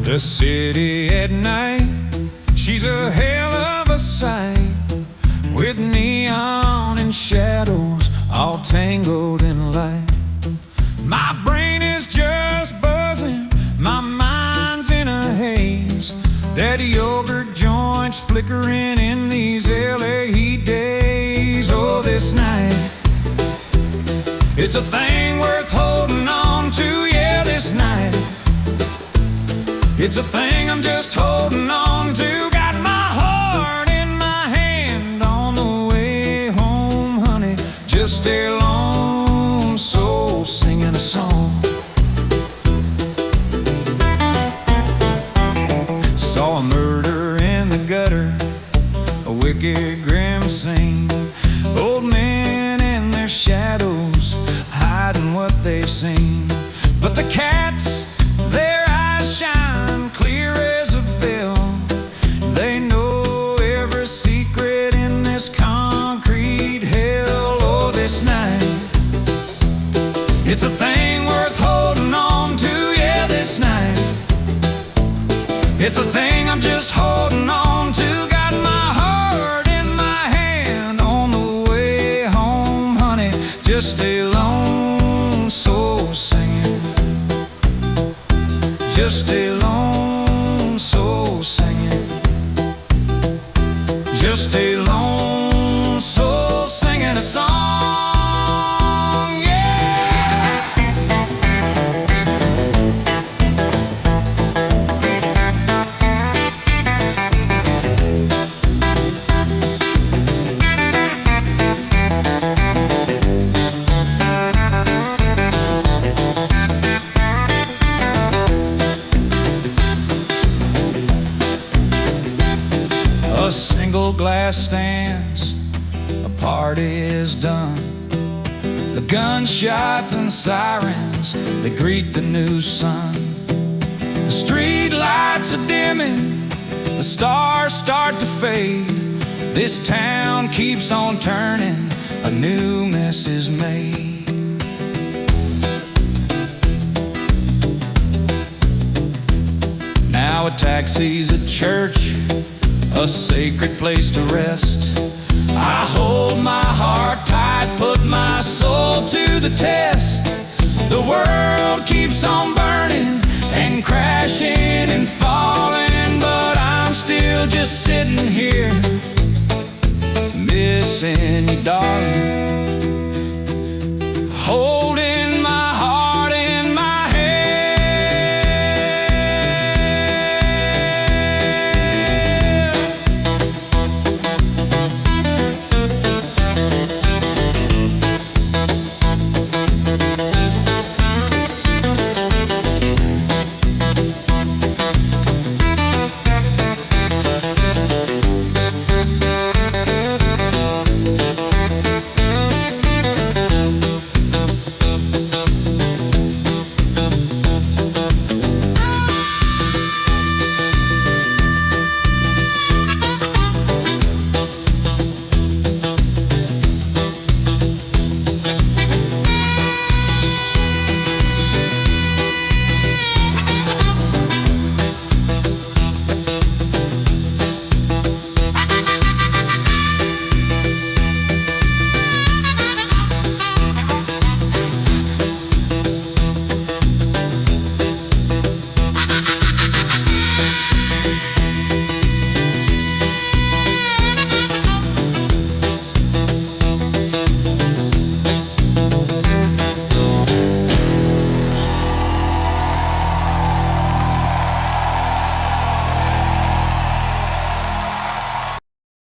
The city at night, she's a hell of a sight, with neon and shadows all tangled in light. My brain is just buzzing, my mind's in a haze. That yogurt joint's flickering in these LA heat days. Oh, this night, it's a thing worth holding on to. Yeah, this night, it's a thing I'm just holding on to. Got my heart in my hand on the way home, honey. Just a lone soul singing a song. Saw a murder in the gutter, a wicked grim scene. Old men in their shadows hiding what they've seen. But the cats, their eyes shine clear as a bell. They know every secret in this concrete hell. Oh, this night, it's a thing worth holding on to. Yeah, this night, it's a thing I'm just holding on to. Got my heart in my hand on the way home, honey. Just a lone soul singing. Just a lone soul singing. Just a lone soul singing a song. A single glass stands, a party is done. The gunshots and sirens, they greet the new sun. The street lights are dimming, the stars start to fade. This town keeps on turning, a new mess is made. Now a taxi's at church, a sacred place to rest. I hold my heart tight, put my soul to the test. The world keeps on burning and crashing and falling, but I'm still just sitting here, missing you, darling.